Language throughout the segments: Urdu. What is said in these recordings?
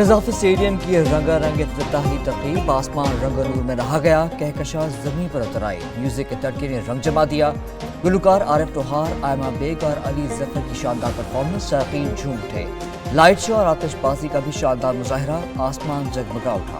قذافی اسٹیڈیم کی رنگا رنگ افتتاحی تقریب آسمان رنگ نور میں رہا گیا، کہکشاں زمین پر اتر آئی، میوزک کے تڑکے نے رنگ جما دیا، گلوکار عارف ٹوہار، آئمہ بیگ اور علی ظفر کی شاندار پرفارمنس، شائقین جھوم اٹھے، لائٹ شو اور آتش بازی کا بھی شاندار مظاہرہ، آسمان جگمگا اٹھا۔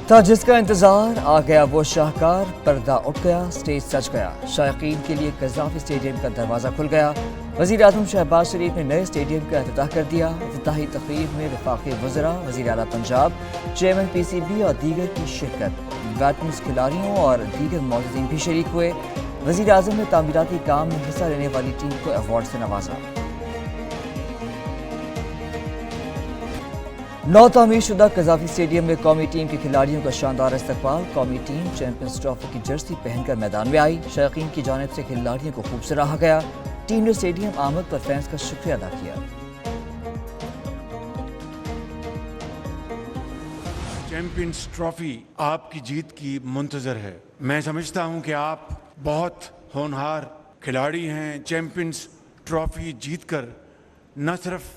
تھا جس کا انتظار، آ گیا وہ شاہکار، پردہ اٹھ گیا، سٹیج سج گیا، شائقین کے لیے قذافی اسٹیڈیم کا دروازہ کھل گیا۔ وزیر اعظم شہباز شریف نے نئے اسٹیڈیم کا افتتاح کر دیا۔ افتتاحی تقریب میں وفاقی وزراء، وزیر اعلیٰ Punjab, chairman P C B اور دیگر کی شرکت، ویٹرنز کھلاڑیوں اور دیگر معززین بھی شریک ہوئے۔ وزیر اعظم نے تعمیراتی کام میں حصہ لینے والی ٹیم کو ایوارڈ سے نوازا۔ نو تعمیر شدہ قذافی اسٹیڈیم میں قومی ٹیم کے کھلاڑیوں کا شاندار استقبال، قومی ٹیم چیمپئنز ٹرافی کی جرسی پہن کر میدان میں آئی، شائقین کی جانب سے کھلاڑیوں کو خوب سراہا گیا، ٹیم نے اسٹیڈیم آمد پر فینس کا شکریہ ادا کیا۔ چیمپئنز ٹرافی آپ کی جیت کی منتظر ہے۔ میں سمجھتا ہوں کہ آپ بہت ہونہار کھلاڑی ہیں۔ چیمپئنز ٹرافی جیت کر نہ صرف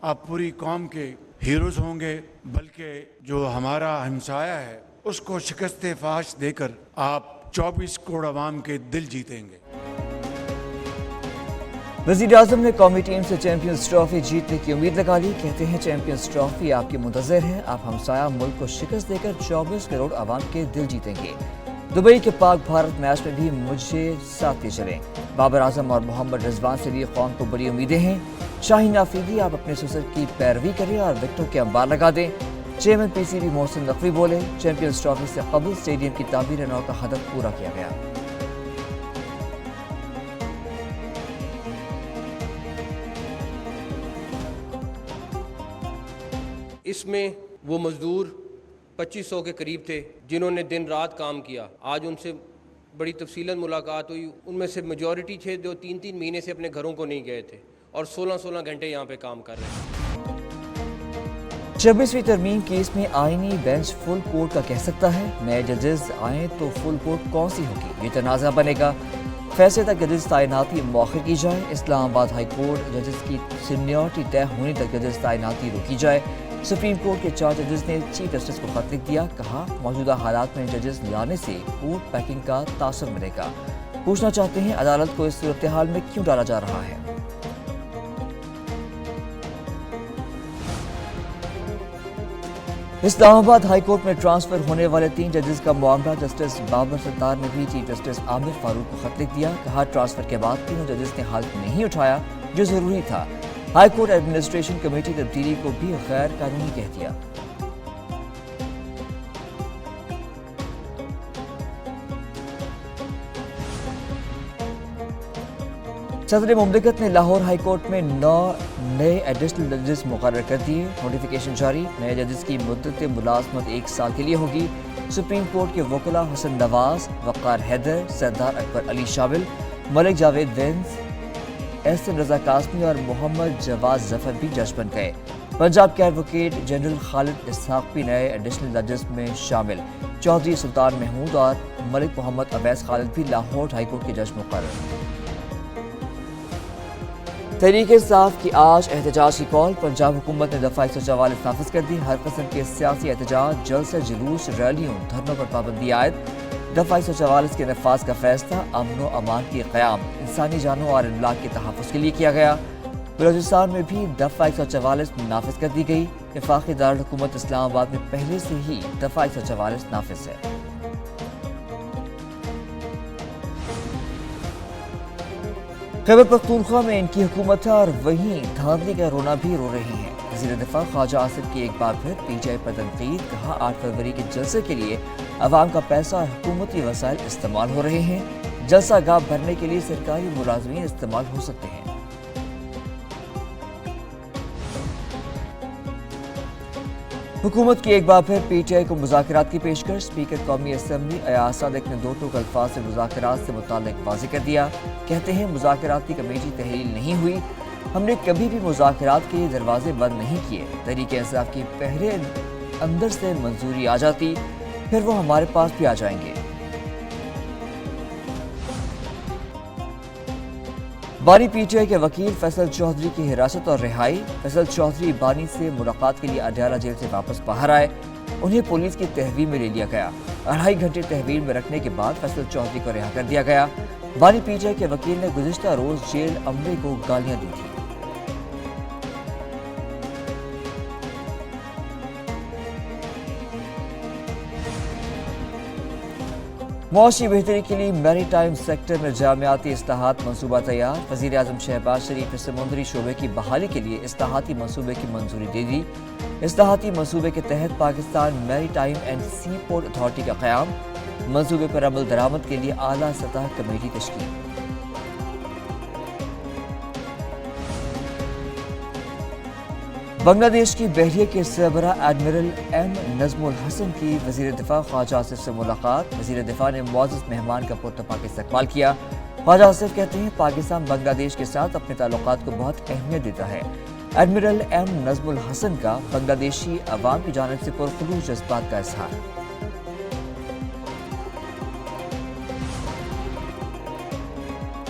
آپ پوری قوم کے ہیروز ہوں گے، بلکہ جو ہمارا ہمسایہ ہے اس کو شکست فاش دے کر آپ 24 کروڑ عوام کے دل جیتیں گے۔ وزیر اعظم نے قومی ٹیم سے چیمپئنز ٹرافی جیتنے کی امید لگا لی، کہتے ہیں چیمپئنز ٹرافی آپ کی منتظر ہے، آپ ہمسایہ ملک کو شکست دے کر 24 کروڑ عوام کے دل جیتیں گے۔ دبئی کے پاک بھارت میچ میں بھی مجھے ساتھ لے چلیں، بابر اعظم اور محمد رضوان سے بھی قوم کو بڑی امیدیں ہیں، شاہین آفریدی آپ اپنے سسر کی پیروی کریں اور وکٹوں کے انبار لگا دیں۔ Chairman P C be Mohsin Naqvi بولے، چیمپئنز ٹرافی سے قبل اسٹیڈیم کی تعمیر نو کا ہدف پورا کیا گیا۔ اس میں وہ مزدور 2500 کے قریب تھے جنہوں نے دن رات کام کیا، آج ان سے بڑی تفصیلاً ملاقات ہوئی، ان میں سے میجورٹی تھے جو 3 مہینے سے اپنے گھروں کو نہیں گئے تھے اور 16 گھنٹے یہاں پہ کام کر رہے ہیں۔ 26ویں ترمیم کیس میں آئینی بینچ فل کورٹ کا کہہ سکتا ہے، نئے ججز آئیں تو فل کورٹ کون سی ہوگی، یہ تنازع بنے گا، فیصلے تک ججز تعیناتی مؤخر کی جائے، اسلام آباد ہائی کورٹ ججز کی سینیورٹی طے ہونے تک ججز تعیناتی روکی جائے، سپریم کورٹ کے 4 ججز نے چیف جسٹس کو خط لکھ دیا، کہا موجودہ حالات میں ججز لانے سے کورٹ پیکنگ کا تاثر ملے گا، پوچھنا چاہتے ہیں عدالت کو اس صورتحال میں کیوں ڈالا جا رہا ہے۔ اسلام آباد ہائی کورٹ میں ٹرانسفر ہونے والے 3 ججز کا معاملہ، جسٹس بابر ستار نے بھی چیف جسٹس عامر فاروق کو خط لکھ دیا، کہا ٹرانسفر کے بعد تینوں ججز نے حلف نہیں اٹھایا جو ضروری تھا، ہائی کورٹ ایڈمنسٹریشن کمیٹی تبدیلی کو بھی غیر قانونی کہہ دیا۔ صدر مملکت نے لاہور ہائی کورٹ میں 9 نئے ایڈیشنل ججز مقرر کر دیے، نوٹیفیکیشن جاری، نئے ججز کی مدت ملازمت 1 سال کے لیے ہوگی، سپریم کورٹ کے وکلاء حسن نواز، وقار حیدر، سردار اکبر علی شامل، ملک جاوید وینز، احسن رضا قاسمی اور محمد جواد ظفر بھی جج بن گئے، پنجاب کے ایڈوکیٹ جنرل خالد اسحاق بھی نئے ایڈیشنل ججز میں شامل، چودھری سلطان محمود اور ملک محمد اویس خالد بھی لاہور ہائی کورٹ کے جج مقرر۔ تحریک انصاف کی آج احتجاج کی کال، پنجاب حکومت نے دفعہ 144 نافذ کر دی، ہر قسم کے سیاسی احتجاج، جلسے، جلوس، ریلیوں، دھرنوں پر پابندی عائد، دفعہ 144 کے نفاذ کا فیصلہ امن و امان کی قیام، انسانی جانوں اور املاک کے تحفظ کے لیے کیا گیا۔ بلوچستان میں بھی دفعہ 144 نافذ کر دی گئی، وفاقی دارالحکومت اسلام آباد میں پہلے سے ہی دفعہ 144 نافذ ہے۔ خیبر پختونخوا میں ان کی حکومت ہے اور وہیں دھاندلی کا رونا بھی رو رہی ہیں، وزیر دفاع خواجہ آصف کی ایک بار پھر پی ٹی آئی پر تنقید، کہا 8 فروری کے جلسے کے لیے عوام کا پیسہ اور حکومتی وسائل استعمال ہو رہے ہیں، جلسہ گاہ بھرنے کے لیے سرکاری ملازمین استعمال ہو سکتے ہیں۔ حکومت کی ایک بار پھر پی ٹی آئی کو مذاکرات کی پیشکش، اسپیکر قومی اسمبلی ایاز صادق نے 2 ٹوک الفاظ سے مذاکرات سے متعلق واضح کر دیا، کہتے ہیں مذاکراتی کمیٹی تحلیل نہیں ہوئی، ہم نے کبھی بھی مذاکرات کے دروازے بند نہیں کیے، تحریک انصاف کی پہلے اندر سے منظوری آ جاتی پھر وہ ہمارے پاس بھی آ جائیں گے۔ بانی پی ٹی آئی کے وکیل فیصل چودھری کی حراست اور رہائی۔ فیصل چودھری بانی سے ملاقات کے لیے اڈیالہ جیل سے واپس باہر آئے، انہیں پولیس کی تحویل میں لے لیا گیا۔ 2.5 گھنٹے تحویل میں رکھنے کے بعد فیصل چودھری کو رہا کر دیا گیا۔ بانی پی ٹی آئی کے وکیل نے گزشتہ روز جیل عملے کو گالیاں دی تھیں۔ معاشی بہتری کے لیے میری ٹائم سیکٹر میں جامعاتی اصلاحات منصوبہ تیار۔ وزیر اعظم شہباز شریف نے سمندری شعبے کی بحالی کے لیے اصلاحاتی منصوبے کی منظوری دے دی۔ اصلاحاتی منصوبے کے تحت پاکستان میری time and sea port authority کا قیام، منصوبے پر عمل درآمد کے لیے اعلیٰ سطح کمیٹی تشکیل۔ بنگلہ دیش کی بحریہ کے سربراہ ایڈمرل ایم نظم الحسن کی وزیر دفاع خواجہ آصف سے ملاقات۔ وزیر دفاع نے معزز مہمان کا پرتپاک استقبال کیا۔ خواجہ آصف کہتے ہیں پاکستان بنگلہ دیش کے ساتھ اپنے تعلقات کو بہت اہمیت دیتا ہے۔ ایڈمرل ایم نظم الحسن کا بنگلہ دیشی عوام کی جانب سے پرخلوص جذبات کا اظہار۔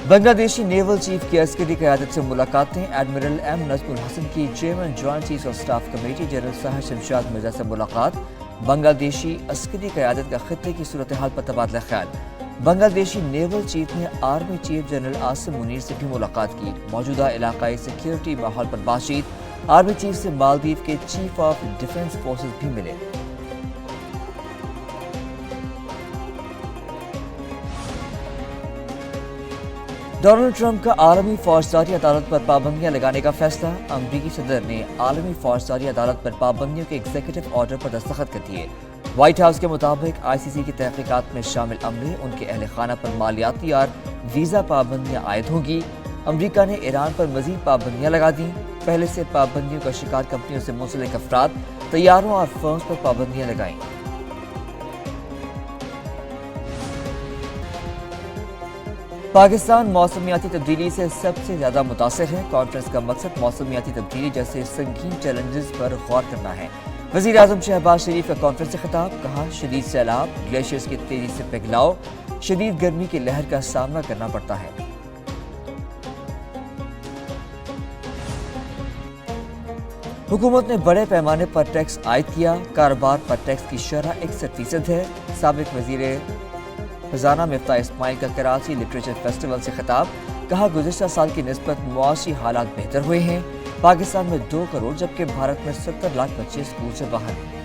بنگلہ دیشی نیول چیف کی عسکری قیادت سے ملاقاتیں۔ ایڈمرل ایم نظم الحسن کی chairman joint chief of staff committee general Sahir Shamshad Mirza سے ملاقات۔ بنگلہ دیشی عسکری قیادت کا خطے کی صورتحال پر تبادلہ خیال۔ بنگلہ دیشی نیول چیف نے army chief general Asim Munir سے بھی ملاقات کی۔ موجودہ علاقائی سیکیورٹی ماحول پر بات چیت۔ آرمی چیف سے مالدیو کے چیف آف ڈیفنس فورسز بھی ملے۔ ڈونلڈ ٹرمپ کا عالمی فوجداری عدالت پر پابندیاں لگانے کا فیصلہ۔ امریکی صدر نے عالمی فوجداری عدالت پر پابندیوں کے ایگزیکٹو آرڈر پر دستخط کر دیے۔ وائٹ ہاؤس کے مطابق آئی سی سی کی تحقیقات میں شامل عملے، ان کے اہل خانہ پر مالیاتی اور ویزا پابندیاں عائد ہوں گی۔ امریکہ نے ایران پر مزید پابندیاں لگا دیں۔ پہلے سے پابندیوں کا شکار کمپنیوں سے منسلک افراد، طیاروں اور فرمز پر پابندیاں لگائیں۔ پاکستان موسمیاتی تبدیلی سے سب سے زیادہ متاثر ہے۔ کانفرنس کا مقصد موسمیاتی تبدیلی جیسے سنگین چیلنجز پر غور کرنا ہے۔ وزیر اعظم شہباز شریف کا کانفرنس سے خطاب، کہا شدید سیلاب، گلیشیئرز کی تیزی سے پگھلاؤ، شدید گرمی کی لہر کا سامنا کرنا پڑتا ہے۔ حکومت نے بڑے پیمانے پر ٹیکس عائد کیا۔ کاروبار پر ٹیکس کی شرح 61% ہے۔ سابق وزیر خزانہ مفتاح اسماعیل کا کراچی لٹریچر فیسٹیول سے خطاب، کہا گزشتہ سال کی نسبت معاشی حالات بہتر ہوئے ہیں۔ پاکستان میں 2 کروڑ جبکہ بھارت میں 70 لاکھ بچے اسکول سے باہر ہیں۔